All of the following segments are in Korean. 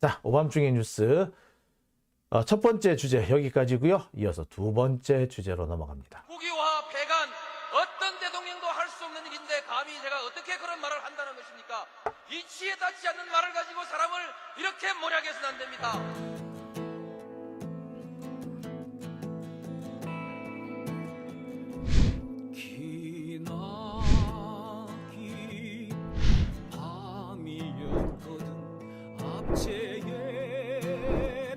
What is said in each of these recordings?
자, 오밤중의 뉴스 첫 번째 주제 여기까지고요. 이어서 두 번째 주제로 넘어갑니다. 국유화, 폐간, 어떤 대통령도 할 수 없는 일인데 감히 제가 어떻게 그런 말을 한다는 것입니까? 이치에 닿지 않는 말을 가지고 사람을 이렇게 몰아가서는 안 됩니다. 기나긴 밤이었거든. 압제의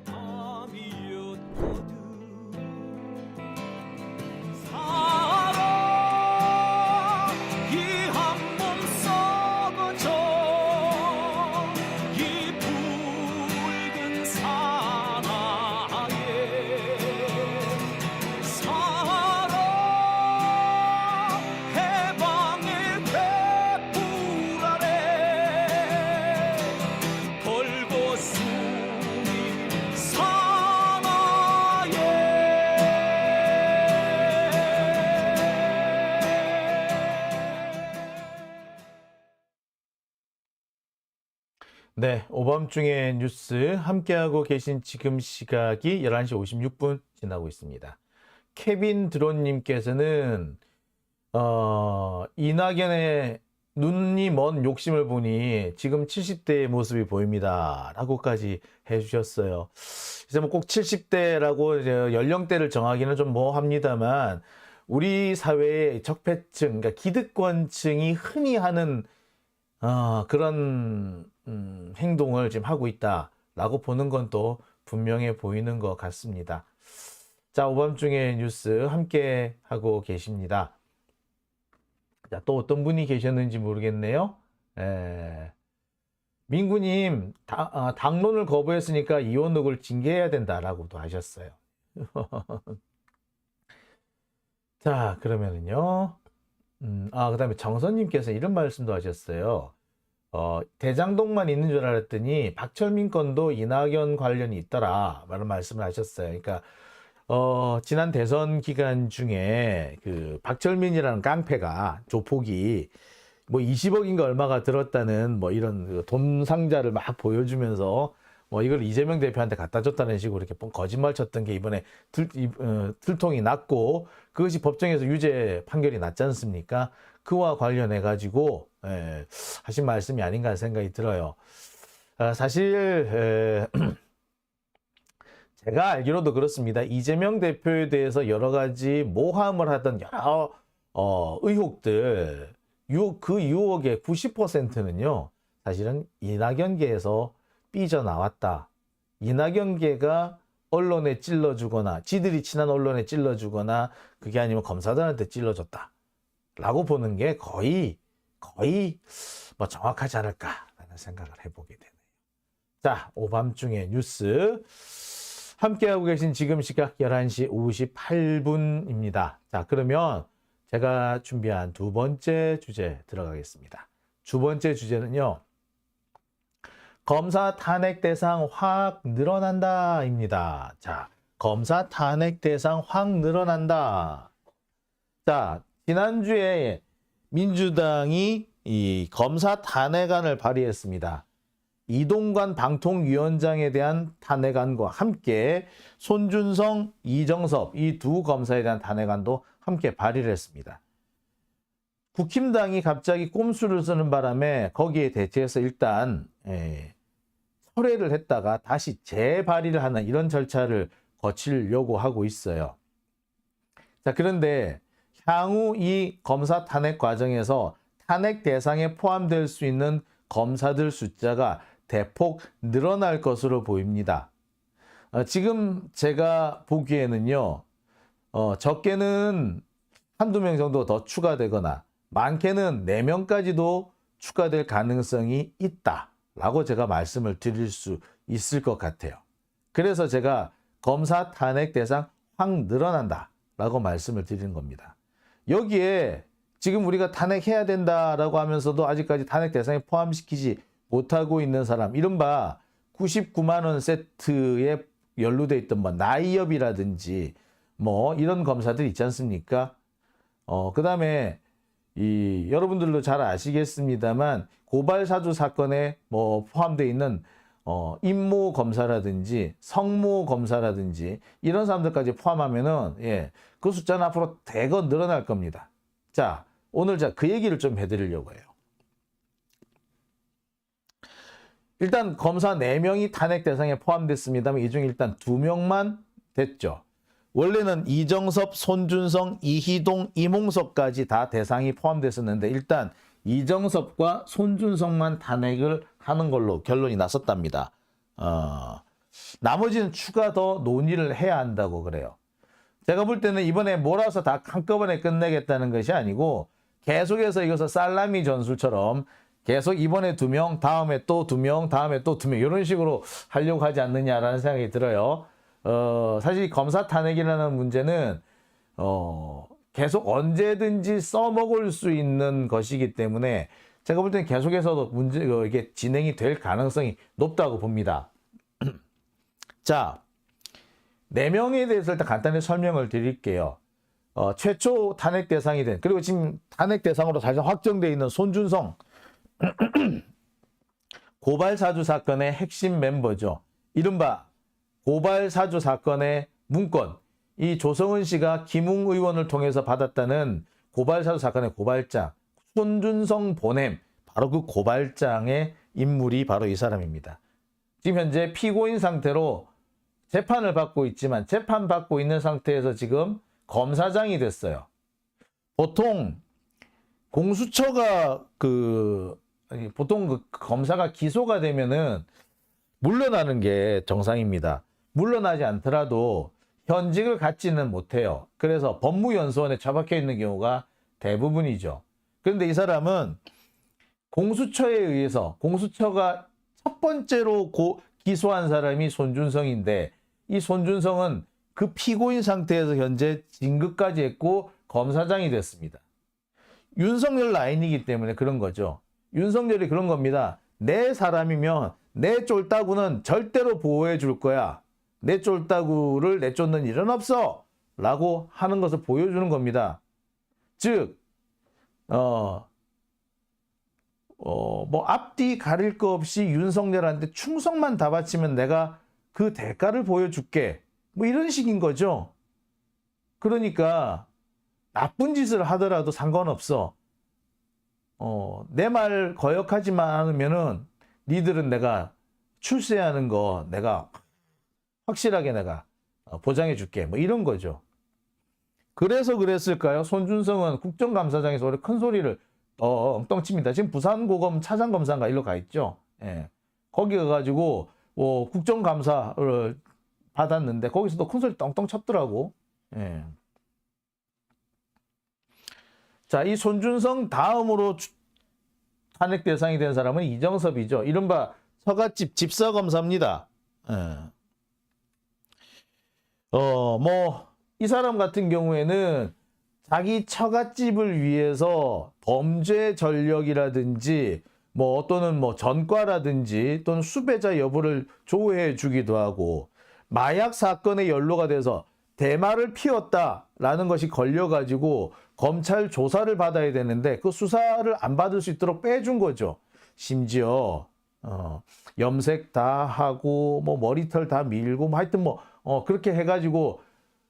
밤이었거든. 사랑이 한 몸 썩어져 이 붉은 사랑에 사랑 해방의 횃불 아래 걸고 숨이 사나예. 네, 오밤중의 뉴스 함께하고 계신 지금 시각이 11시 56분 지나고 있습니다. 케빈 드론님께서는 이낙연의 눈이 먼 욕심을 보니 지금 70대의 모습이 보입니다 라고까지 해주셨어요. 이제 뭐 꼭 70대라고 이제 연령대를 정하기는 좀 뭐합니다만 우리 사회의 적폐층, 그러니까 기득권층이 흔히 하는 그런 행동을 지금 하고 있다라고 보는 건 또 분명해 보이는 것 같습니다. 자, 오밤중의 뉴스 함께 하고 계십니다. 자, 또 어떤 분이 계셨는지 모르겠네요. 민구님, 당론을 거부했으니까 이원욱을 징계해야 된다라고도 하셨어요. 자, 그러면은요. 그 다음에 정선님께서 이런 말씀도 하셨어요. 대장동만 있는 줄 알았더니 박철민 건도 이낙연 관련이 있더라. 라는 말씀을 하셨어요. 그러니까, 지난 대선 기간 중에 그 박철민이라는 깡패가 조폭이 뭐 20억인가 얼마가 들었다는 뭐 이런 그 돈 상자를 막 보여주면서 뭐 이걸 이재명 대표한테 갖다 줬다는 식으로 이렇게 거짓말 쳤던 게 이번에 들통이 났고 그것이 법정에서 유죄 판결이 났지 않습니까? 그와 관련해 가지고 하신 말씀이 아닌가 하는 생각이 들어요. 사실 제가 알기로도 그렇습니다. 이재명 대표에 대해서 여러 가지 모함을 하던 여러 의혹들, 그 유혹의 90%는요 사실은 이낙연계에서 삐져나왔다. 이낙연계가 언론에 찔러주거나 지들이 친한 언론에 찔러주거나 그게 아니면 검사들한테 찔러줬다 라고 보는 게 거의 뭐 정확하지 않을까라는 생각을 해보게 되네요. 자, 오밤중의 뉴스 함께하고 계신 지금 시각 11시 58분입니다. 자, 그러면 제가 준비한 두 번째 주제 들어가겠습니다. 두 번째 주제는요. 검사 탄핵 대상 확 늘어난다입니다. 자, 검사 탄핵 대상 확 늘어난다. 자, 지난주에 민주당이 이 검사 탄핵안을 발의했습니다. 이동관 방통위원장에 대한 탄핵안과 함께 손준성, 이정섭 이 두 검사에 대한 탄핵안도 함께 발의를 했습니다. 국힘당이 갑자기 꼼수를 쓰는 바람에 거기에 대체해서 일단 철회를 했다가 다시 재발의를 하는 이런 절차를 거치려고 하고 있어요. 자, 그런데 향후 이 검사 탄핵 과정에서 탄핵 대상에 포함될 수 있는 검사들 숫자가 대폭 늘어날 것으로 보입니다. 지금 제가 보기에는요, 적게는 한두 명 정도 더 추가되거나 많게는 4명까지도 추가될 가능성이 있다라고 제가 말씀을 드릴 수 있을 것 같아요. 그래서 제가 검사 탄핵 대상 확 늘어난다라고 말씀을 드리는 겁니다. 여기에 지금 우리가 탄핵해야 된다라고 하면서도 아직까지 탄핵 대상에 포함시키지 못하고 있는 사람, 이른바 99만 원 세트에 연루돼 있던 뭐 나이업이라든지 뭐 이런 검사들 있지 않습니까? 그다음에 여러분들도 잘 아시겠습니다만 고발 사주 사건에 뭐 포함되어 있는 임모 검사라든지 성모 검사라든지 이런 사람들까지 포함하면은 예, 그 숫자는 앞으로 대거 늘어날 겁니다. 자, 오늘 제가 그 얘기를 좀 해드리려고 해요. 일단 검사 4명이 탄핵 대상에 포함됐습니다만 이 중에 일단 2명만 됐죠. 원래는 이정섭, 손준성, 이희동, 이몽석까지 다 대상이 포함됐었는데 일단 이정섭과 손준성만 탄핵을 하는 걸로 결론이 났었답니다. 나머지는 추가 더 논의를 해야 한다고 그래요. 제가 볼 때는 이번에 몰아서 다 한꺼번에 끝내겠다는 것이 아니고 계속해서 이것을 살라미 전술처럼 계속 이번에 2명, 다음에 또 2명, 다음에 또 2명 이런 식으로 하려고 하지 않느냐라는 생각이 들어요. 사실 검사 탄핵이라는 문제는 계속 언제든지 써먹을 수 있는 것이기 때문에 제가 볼 때는 계속해서 이게 진행이 될 가능성이 높다고 봅니다. 자, 4명에 대해서 일단 간단히 설명을 드릴게요. 최초 탄핵 대상이 된, 그리고 지금 탄핵 대상으로 사실 확정되어 있는 손준성 고발 사주 사건의 핵심 멤버죠. 이른바 고발 사주 사건의 문건, 이 조성은 씨가 김웅 의원을 통해서 받았다는 고발 사주 사건의 고발장, 손준성 보냄, 바로 그 고발장의 인물이 바로 이 사람입니다. 지금 현재 피고인 상태로 재판을 받고 있지만 재판받고 있는 상태에서 지금 검사장이 됐어요. 보통 공수처가 보통 그 검사가 기소가 되면은 물러나는 게 정상입니다. 물러나지 않더라도 현직을 갖지는 못해요. 그래서 법무연수원에 처박혀 있는 경우가 대부분이죠. 그런데 이 사람은 공수처에 의해서, 공수처가 첫 번째로 기소한 사람이 손준성인데 이 손준성은 그 피고인 상태에서 현재 진급까지 했고 검사장이 됐습니다. 윤석열 라인이기 때문에 그런 거죠. 윤석열이 그런 겁니다. 내 사람이면 내 쫄따구는 절대로 보호해 줄 거야. 내 쫄따구를 내쫓는 일은 없어. 라고 하는 것을 보여주는 겁니다. 즉, 앞뒤 가릴 거 없이 윤석열한테 충성만 다 바치면 내가 그 대가를 보여줄게. 뭐 이런 식인 거죠. 그러니까 나쁜 짓을 하더라도 상관없어. 내 말 거역하지만 않으면은 니들은 내가 출세하는 거 내가 확실하게 내가 보장해 줄게. 뭐 이런 거죠. 그래서 그랬을까요? 손준성은 국정감사장에서 원래 큰 소리를 엉뚱 칩니다. 지금 부산고검 차장검사인가 일로 가 있죠. 예. 거기 가가지고 국정감사를 받았는데 거기서도 큰 소리 떵떵 쳤더라고. 예. 자, 이 손준성 다음으로 탄핵 대상이 된 사람은 이정섭이죠. 이른바 처갓집 집사검사입니다. 예. 이 사람 같은 경우에는 자기 처갓집을 위해서 범죄 전력이라든지 또는 전과라든지 또는 수배자 여부를 조회해 주기도 하고 마약 사건에 연루가 돼서 대마를 피웠다라는 것이 걸려가지고 검찰 조사를 받아야 되는데 그 수사를 안 받을 수 있도록 빼준 거죠. 심지어 염색 다 하고 머리털 다 밀고 하여튼 그렇게 해가지고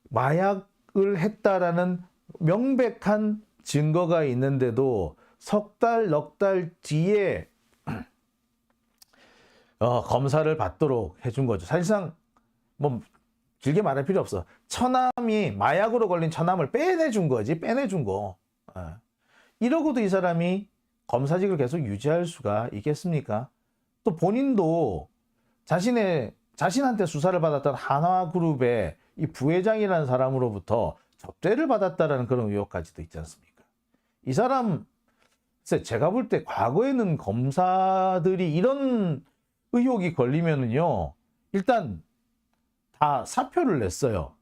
마약을 했다라는 명백한 증거가 있는데도 석 달, 넉 달 뒤에 검사를 받도록 해준 거죠. 사실상 길게 말할 필요 없어. 처남이 마약으로 걸린 처남을 빼내준 거지. 빼내준 거. 이러고도 이 사람이 검사직을 계속 유지할 수가 있겠습니까? 또 본인도 자신한테 수사를 받았던 한화그룹의 이 부회장이라는 사람으로부터 접대를 받았다라는 그런 의혹까지도 있지 않습니까? 이 사람, 제가 볼 때 과거에는 검사들이 이런 의혹이 걸리면은요, 일단 다 사표를 냈어요.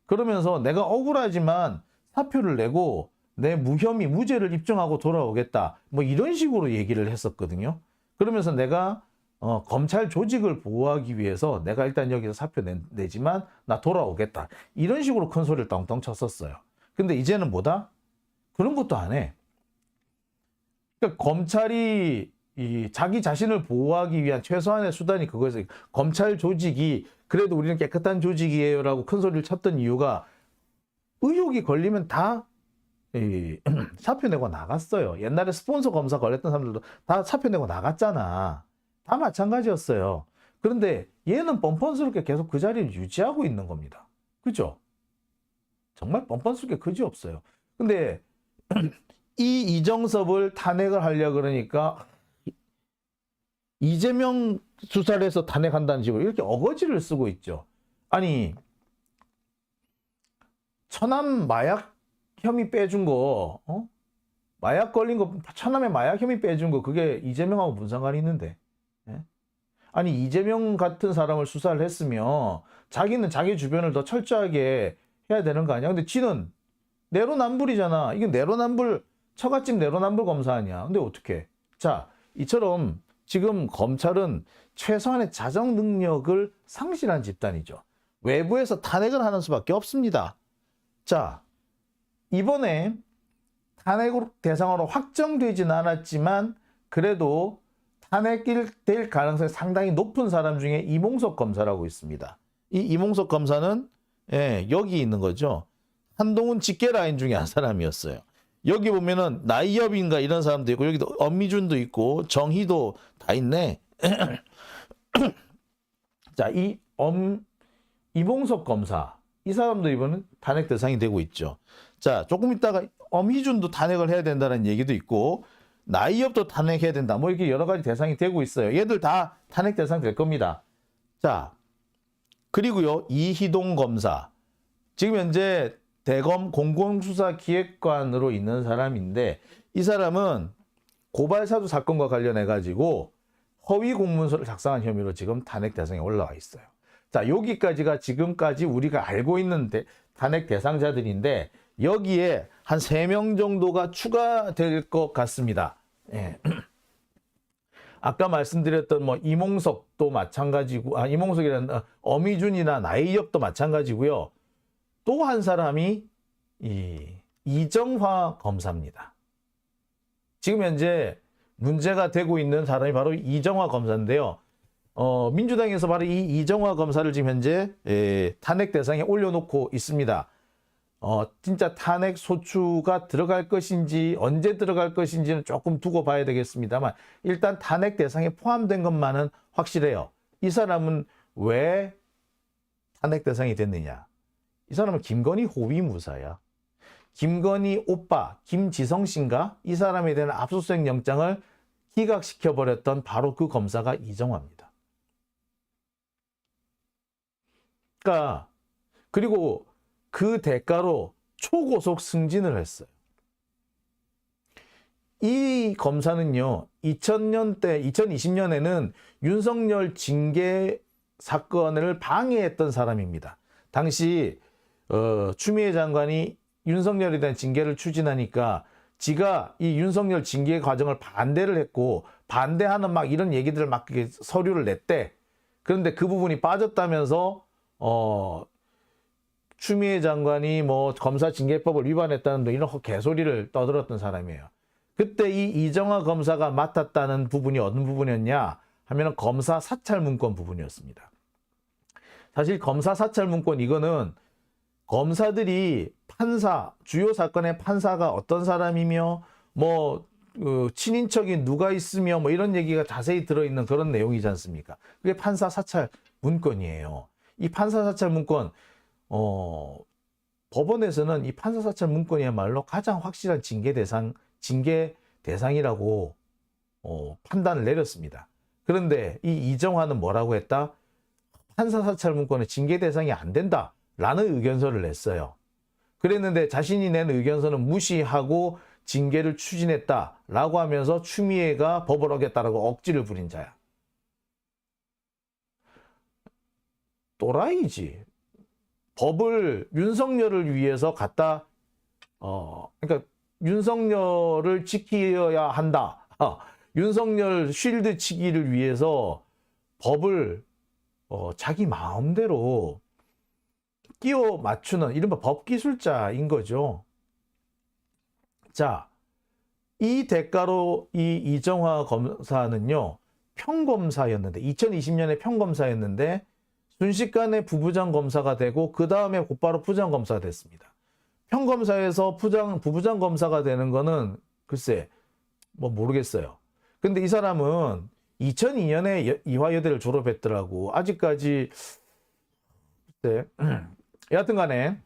그러면서 내가 억울하지만 사표를 내고 내 무죄를 입증하고 돌아오겠다. 이런 식으로 얘기를 했었거든요. 그러면서 내가 검찰 조직을 보호하기 위해서 내가 일단 여기서 사표 내지만 나 돌아오겠다. 이런 식으로 큰 소리를 떵떵 쳤었어요. 근데 이제는 뭐다? 그런 것도 안 해. 그러니까 검찰이 이 자기 자신을 보호하기 위한 최소한의 수단이 그거에서 검찰 조직이 그래도 우리는 깨끗한 조직이에요라고 큰 소리를 쳤던 이유가 의혹이 걸리면 다 사표 내고 나갔어요. 옛날에 스폰서 검사 걸렸던 사람들도 다 사표 내고 나갔잖아. 다 마찬가지였어요. 그런데 얘는 뻔뻔스럽게 계속 그 자리를 유지하고 있는 겁니다. 그죠? 정말 뻔뻔스럽게 그지없어요. 근데 이 이정섭을 탄핵을 하려고 그러니까 이재명 수사를 해서 탄핵한다는 식으로 이렇게 어거지를 쓰고 있죠. 아니, 천안 마약 혐의 빼준 거, 마약 걸린 거, 천안에 마약 혐의 빼준 거, 그게 이재명하고 무슨 상관이 있는데? 예? 아니, 이재명 같은 사람을 수사를 했으면 자기는 자기 주변을 더 철저하게 해야 되는 거 아니야? 근데 지는 내로남불이잖아. 이게 내로남불, 처갓집 내로남불 검사 아니야. 근데 어떻게? 자, 이처럼 지금 검찰은 최소한의 자정 능력을 상실한 집단이죠. 외부에서 탄핵을 하는 수밖에 없습니다. 자, 이번에 탄핵 대상으로 확정되진 않았지만 그래도 탄핵될 가능성이 상당히 높은 사람 중에 이몽석 검사라고 있습니다. 이 이몽석 검사는 여기 있는 거죠. 한동훈 직계 라인 중에 한 사람이었어요. 여기 보면은 나이엽인가 이런 사람도 있고 여기도 엄미준도 있고 정희도 다 있네. 자, 이몽석 검사 이 사람도 이번은 탄핵 대상이 되고 있죠. 자, 조금 있다가 엄희준도 탄핵을 해야 된다는 얘기도 있고 나이엽도 탄핵해야 된다. 뭐 이렇게 여러 가지 대상이 되고 있어요. 얘들 다 탄핵 대상 될 겁니다. 자, 그리고요 이희동 검사 지금 현재 대검 공공수사기획관으로 있는 사람인데 이 사람은 고발사주 사건과 관련해 가지고 허위 공문서를 작성한 혐의로 지금 탄핵 대상에 올라와 있어요. 자, 여기까지가 지금까지 우리가 알고 있는 탄핵 대상자들인데 여기에 한 3명 정도가 추가될 것 같습니다. 예. 아까 말씀드렸던 뭐 이몽석도 마찬가지고, 이몽석이라는 엄희준이나 나이엽도 마찬가지고요. 또 한 사람이 이정화 검사입니다. 지금 현재 문제가 되고 있는 사람이 바로 이정화 검사인데요. 민주당에서 바로 이 이정화 검사를 지금 현재 탄핵 대상에 올려놓고 있습니다. 진짜 탄핵 소추가 들어갈 것인지 언제 들어갈 것인지는 조금 두고 봐야 되겠습니다만 일단 탄핵 대상에 포함된 것만은 확실해요. 이 사람은 왜 탄핵 대상이 됐느냐? 이 사람은 김건희 호위무사야. 김건희 오빠 김지성 씨인가? 이 사람에 대한 압수수색 영장을 기각시켜버렸던 바로 그 검사가 이정화입니다. 그러니까 그리고 그 대가로 초고속 승진을 했어요. 이 검사는요, 2020년에는 윤석열 징계 사건을 방해했던 사람입니다. 당시 추미애 장관이 윤석열에 대한 징계를 추진하니까 지가 이 윤석열 징계 과정을 반대를 했고 반대하는 막 이런 얘기들을 막 서류를 냈대. 그런데 그 부분이 빠졌다면서 추미애 장관이 뭐 검사징계법을 위반했다는 이런 개소리를 떠들었던 사람이에요. 그때 이 이정화 검사가 맡았다는 부분이 어느 부분이었냐 하면 검사 사찰 문건 부분이었습니다. 사실 검사 사찰 문건 이거는 검사들이 판사, 주요 사건의 판사가 어떤 사람이며 뭐 친인척이 누가 있으며 뭐 이런 얘기가 자세히 들어있는 그런 내용이지 않습니까? 그게 판사 사찰 문건이에요. 이 판사 사찰 문건 법원에서는 이 판사 사찰 문건이야말로 가장 확실한 징계 대상이라고 판단을 내렸습니다. 그런데 이 이정화는 뭐라고 했다? 판사 사찰 문건은 징계 대상이 안 된다라는 의견서를 냈어요. 그랬는데 자신이 낸 의견서는 무시하고 징계를 추진했다라고 하면서 추미애가 법을 어겼다라고 억지를 부린 자야. 또라이지. 법을 윤석열을 위해서 갖다 그러니까 윤석열을 지켜야 한다. 윤석열 쉴드 치기를 위해서 법을 자기 마음대로 끼워 맞추는 이른바 법기술자인 거죠. 자, 이 대가로 이 이정화 검사는요, 평검사였는데, 2020년에 평검사였는데, 순식간에 부부장 검사가 되고, 그 다음에 곧바로 부장 검사가 됐습니다. 평검사에서 부부장 검사가 되는 거는, 글쎄, 뭐 모르겠어요. 근데 이 사람은 2002년에 이화여대를 졸업했더라고. 아직까지, 글쎄, 여하튼 간에,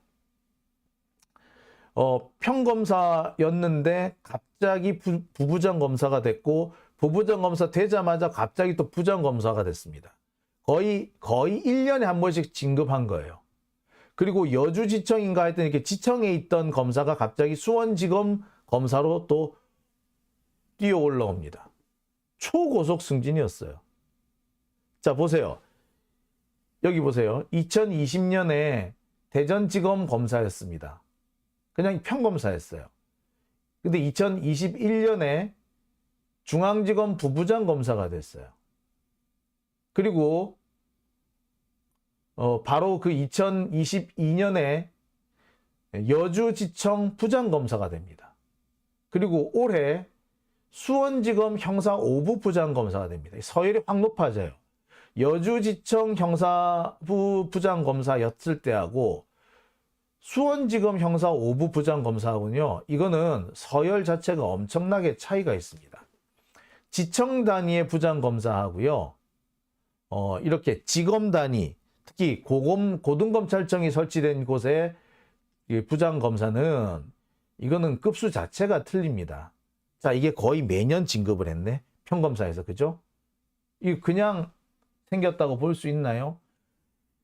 평검사였는데 갑자기 부부장 검사가 됐고, 부부장 검사 되자마자 갑자기 또 부장 검사가 됐습니다. 거의 1년에 한 번씩 진급한 거예요. 그리고 여주지청인가 하여튼 이렇게 지청에 있던 검사가 갑자기 수원지검 검사로 또 뛰어 올라옵니다. 초고속 승진이었어요. 자, 보세요. 여기 보세요. 2020년에 대전지검 검사였습니다. 그냥 평검사였어요. 근데 2021년에 중앙지검 부부장 검사가 됐어요. 그리고 바로 그 2022년에 여주지청 부장검사가 됩니다. 그리고 올해 수원지검 형사 5부 부장검사가 됩니다. 서열이 확 높아져요. 여주지청 형사부 부장검사였을 때하고 수원지검 형사 5부 부장검사하고는요, 이거는 서열 자체가 엄청나게 차이가 있습니다. 지청 단위의 부장검사하고요, 이렇게 지검 단위, 특히 고등검찰청이 설치된 곳의 부장검사는 이거는 급수 자체가 틀립니다. 자, 이게 거의 매년 진급을 했네. 평검사에서. 그죠? 이 그냥 생겼다고 볼 수 있나요?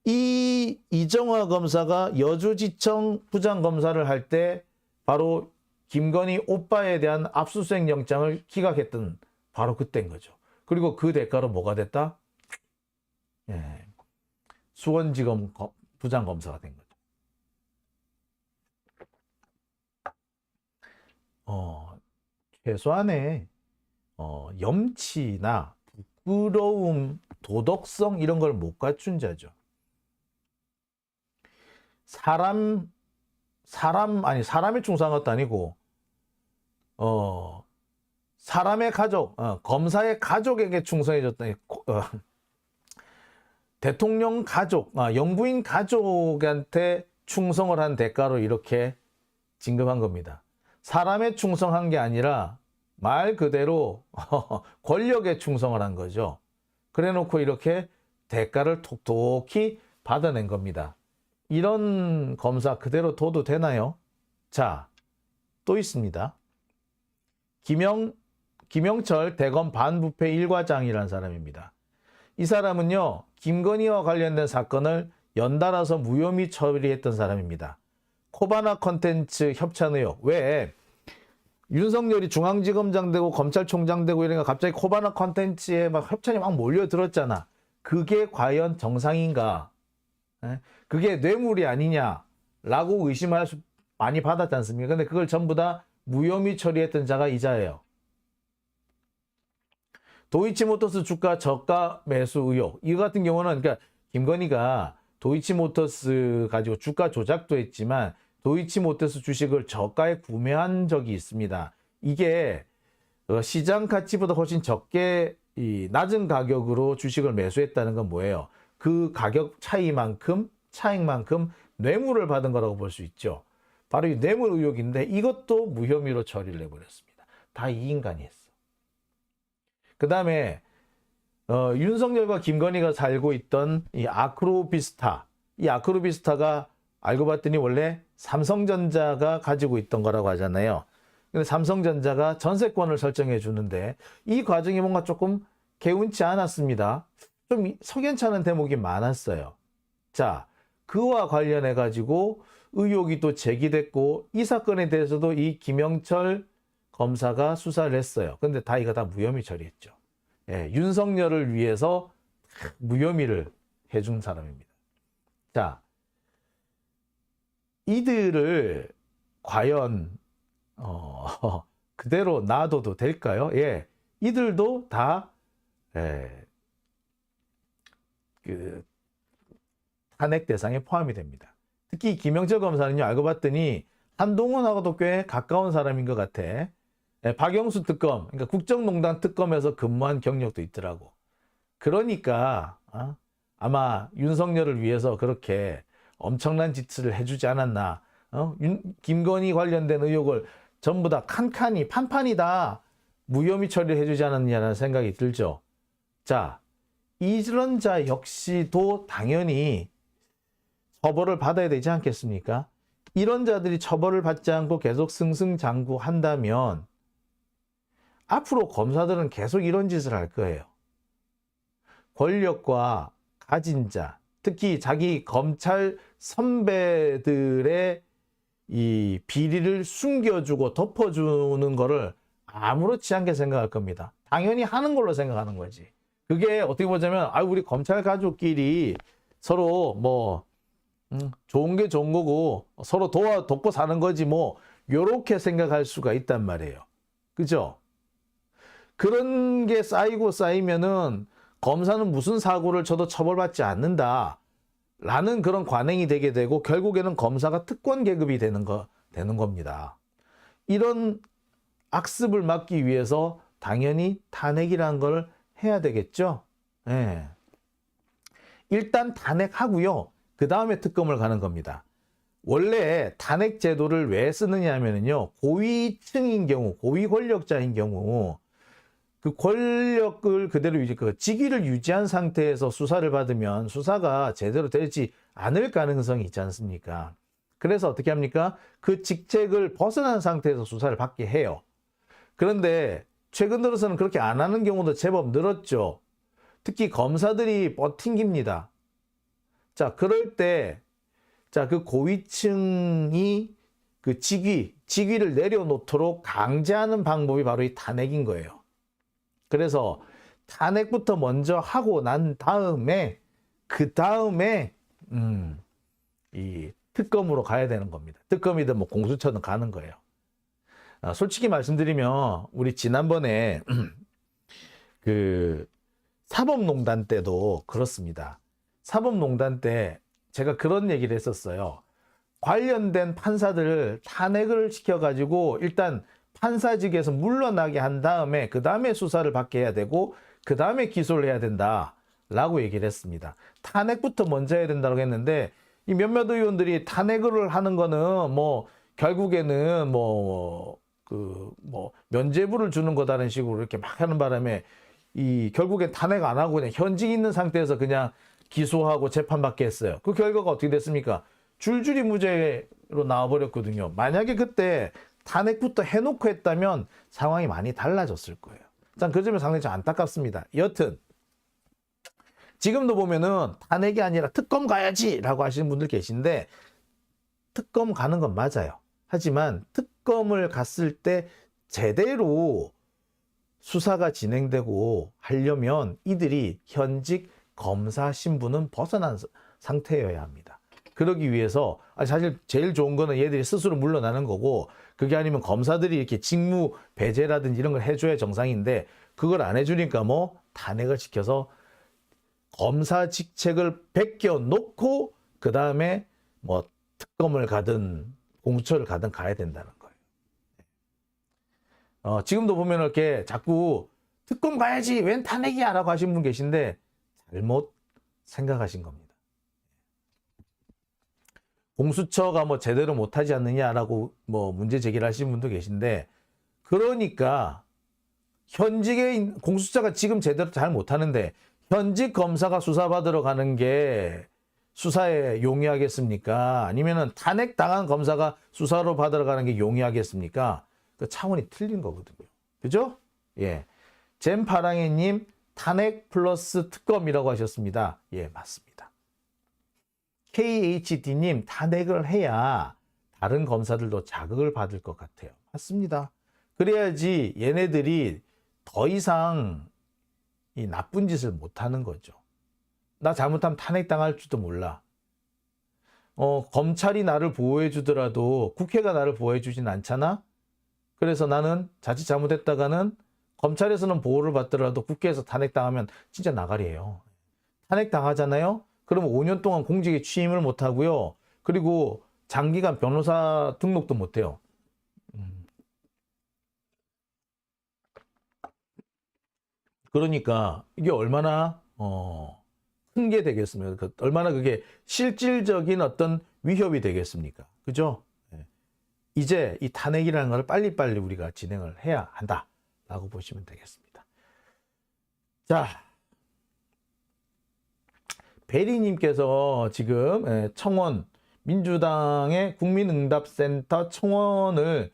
이 이정화 검사가 여주지청 부장검사를 할 때 바로 김건희 오빠에 대한 압수수색 영장을 기각했던 바로 그때인 거죠. 그리고 그 대가로 뭐가 됐다? 예, 수원지검 부장검사가 된 거죠. 최소한의 염치나 부끄러움, 도덕성 이런 걸 못 갖춘 자죠. 사람이 충성한 것도 아니고, 사람의 가족, 검사의 가족에게 충성해줬다니, 대통령 가족, 영부인 가족한테 충성을 한 대가로 이렇게 진급한 겁니다. 사람에 충성한 게 아니라 말 그대로 권력에 충성을 한 거죠. 그래 놓고 이렇게 대가를 톡톡히 받아낸 겁니다. 이런 검사 그대로 둬도 되나요? 자, 또 있습니다. 김영철 대검 반부패 1과장이라는 사람입니다. 이 사람은요, 김건희와 관련된 사건을 연달아서 무혐의 처리했던 사람입니다. 코바나 컨텐츠 협찬 의혹. 왜 윤석열이 중앙지검장 되고 검찰총장 되고 이러니까 갑자기 코바나 컨텐츠에 막 협찬이 막 몰려들었잖아. 그게 과연 정상인가? 그게 뇌물이 아니냐라고 의심할 수 많이 받았지 않습니까? 근데 그걸 전부 다 무혐의 처리했던 자가 이자예요. 도이치모터스 주가 저가 매수 의혹. 이 같은 경우는 그러니까 김건희가 도이치모터스 가지고 주가 조작도 했지만 도이치모터스 주식을 저가에 구매한 적이 있습니다. 이게 시장 가치보다 훨씬 적게 낮은 가격으로 주식을 매수했다는 건 뭐예요? 그 가격 차이만큼 뇌물을 받은 거라고 볼 수 있죠. 바로 이 뇌물 의혹인데 이것도 무혐의로 처리를 해버렸습니다. 다 이 인간이 했어. 그 다음에 윤석열과 김건희가 살고 있던 이 아크로비스타, 이 아크로비스타가 알고 봤더니 원래 삼성전자가 가지고 있던 거라고 하잖아요. 근데 삼성전자가 전세권을 설정해 주는데 이 과정이 뭔가 조금 개운치 않았습니다. 좀 석연찮은 대목이 많았어요. 자, 그와 관련해 가지고 의혹이 또 제기됐고 이 사건에 대해서도 이 김영철 검사가 수사를 했어요. 근데 이거 다 무혐의 처리했죠. 예, 윤석열을 위해서 무혐의를 해준 사람입니다. 자, 이들을 과연 그대로 놔둬도 될까요? 예, 이들도 다 그 탄핵 대상에 포함이 됩니다. 특히 김영철 검사는요, 알고 봤더니 한동훈하고도 꽤 가까운 사람인 것 같아. 박영수 특검, 그러니까 국정농단 특검에서 근무한 경력도 있더라고. 그러니까 아마 윤석열을 위해서 그렇게 엄청난 짓을 해주지 않았나. 김건희 관련된 의혹을 전부 다 칸칸이 판판이 다 무혐의 처리를 해주지 않았냐는 생각이 들죠. 자, 이런 자 역시도 당연히 처벌을 받아야 되지 않겠습니까? 이런 자들이 처벌을 받지 않고 계속 승승장구한다면 앞으로 검사들은 계속 이런 짓을 할 거예요. 권력과 가진 자, 특히 자기 검찰 선배들의 이 비리를 숨겨주고 덮어주는 거를 아무렇지 않게 생각할 겁니다. 당연히 하는 걸로 생각하는 거지. 그게 어떻게 보자면 우리 검찰 가족끼리 서로 뭐 좋은 게 좋은 거고 서로 돕고 사는 거지 뭐 요렇게 생각할 수가 있단 말이에요. 그죠? 그런 게 쌓이면은 검사는 무슨 사고를 쳐도 처벌받지 않는다 라는 그런 관행이 되게 되고 결국에는 검사가 특권 계급이 되는 겁니다. 이런 악습을 막기 위해서 당연히 탄핵이라는 걸 해야 되겠죠. 예. 일단 탄핵하고요. 그 다음에 특검을 가는 겁니다. 원래 탄핵 제도를 왜 쓰느냐 하면요. 고위층인 경우, 고위 권력자인 경우 그 권력을 그대로 직위를 유지한 상태에서 수사를 받으면 수사가 제대로 되지 않을 가능성이 있지 않습니까? 그래서 어떻게 합니까? 그 직책을 벗어난 상태에서 수사를 받게 해요. 그런데 최근 들어서는 그렇게 안 하는 경우도 제법 늘었죠. 특히 검사들이 버팅깁니다. 자, 그럴 때, 그 고위층이 그 직위를 내려놓도록 강제하는 방법이 바로 이 탄핵인 거예요. 그래서 탄핵부터 먼저 하고 난 다음에, 이 특검으로 가야 되는 겁니다. 특검이든 뭐 공수처든 가는 거예요. 솔직히 말씀드리면, 우리 지난번에 그 사법농단 때도 그렇습니다. 사법농단 때 제가 그런 얘기를 했었어요. 관련된 판사들을 탄핵을 시켜가지고 일단 판사직에서 물러나게 한 다음에 그 다음에 수사를 받게 해야 되고 그 다음에 기소를 해야 된다라고 얘기를 했습니다. 탄핵부터 먼저 해야 된다고 했는데 이 몇몇 의원들이 탄핵을 하는 거는 뭐 결국에는 면죄부를 주는 거다라는 식으로 이렇게 막 하는 바람에 결국엔 탄핵 안 하고 그냥 현직 있는 상태에서 그냥 기소하고 재판받게 했어요. 그 결과가 어떻게 됐습니까? 줄줄이 무죄로 나와버렸거든요. 만약에 그때 탄핵부터 해놓고 했다면 상황이 많이 달라졌을 거예요. 그 점에 상당히 좀 안타깝습니다. 여튼 지금도 보면은 탄핵이 아니라 특검 가야지 라고 하시는 분들 계신데 특검 가는 건 맞아요. 하지만 특검을 갔을 때 제대로 수사가 진행되고 하려면 이들이 현직 검사 신분은 벗어난 상태여야 합니다. 그러기 위해서 사실 제일 좋은 거는 얘들이 스스로 물러나는 거고 그게 아니면 검사들이 이렇게 직무 배제라든지 이런 걸 해줘야 정상인데 그걸 안 해주니까 뭐 탄핵을 시켜서 검사 직책을 베껴놓고 그 다음에 뭐 특검을 가든 공수처를 가든 가야 된다는 거예요. 지금도 보면 이렇게 자꾸 특검 가야지 웬 탄핵이야 라고 하신 분 계신데 잘못 생각하신 겁니다. 공수처가 뭐 제대로 못하지 않느냐라고 뭐 문제 제기를 하신 분도 계신데 그러니까 현직의 공수처가 지금 제대로 잘 못하는데 현직 검사가 수사받으러 가는 게 수사에 용이하겠습니까? 아니면은 탄핵 당한 검사가 수사로 받으러 가는 게 용이하겠습니까? 그 차원이 틀린 거거든요. 그죠? 예. 잼파랑이님 탄핵 플러스 특검이라고 하셨습니다. 예, 맞습니다. KHD님 탄핵을 해야 다른 검사들도 자극을 받을 것 같아요. 맞습니다. 그래야지 얘네들이 더 이상 이 나쁜 짓을 못하는 거죠. 나 잘못하면 탄핵당할지도 몰라. 검찰이 나를 보호해 주더라도 국회가 나를 보호해 주진 않잖아. 그래서 나는 자칫 잘못했다가는 검찰에서는 보호를 받더라도 국회에서 탄핵당하면 진짜 나가리예요. 탄핵당하잖아요. 그러면 5년 동안 공직에 취임을 못하고요. 그리고 장기간 변호사 등록도 못해요. 그러니까 이게 얼마나 큰 게 되겠습니까? 얼마나 그게 실질적인 어떤 위협이 되겠습니까? 그죠? 예. 이제 이 탄핵이라는 걸 빨리빨리 우리가 진행을 해야 한다라고 보시면 되겠습니다. 자, 베리님께서 지금 청원, 민주당의 국민응답센터 청원을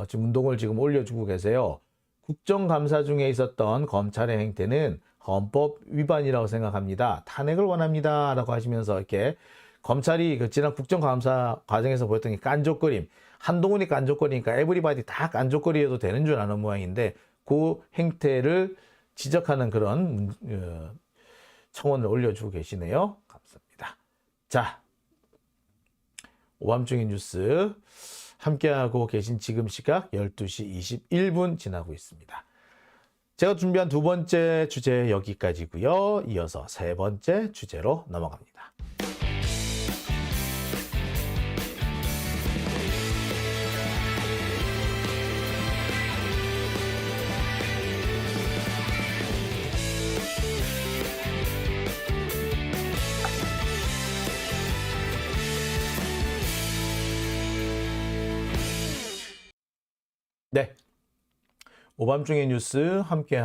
지금 운동을 지금 올려주고 계세요. 국정감사 중에 있었던 검찰의 행태는 헌법 위반이라고 생각합니다. 탄핵을 원합니다. 라고 하시면서 이렇게 검찰이 그 지난 국정감사 과정에서 보였던 게 깐족거림, 한동훈이 깐족거리니까 에브리바디 다 깐족거리여도 되는 줄 아는 모양인데 그 행태를 지적하는 그런 청원을 올려주고 계시네요. 감사합니다. 자, 오밤중의 뉴스 함께하고 계신 지금 시각 12시 21분 지나고 있습니다. 제가 준비한 두 번째 주제 여기까지고요. 이어서 세 번째 주제로 넘어갑니다. 네, 오밤중의 뉴스 함께하고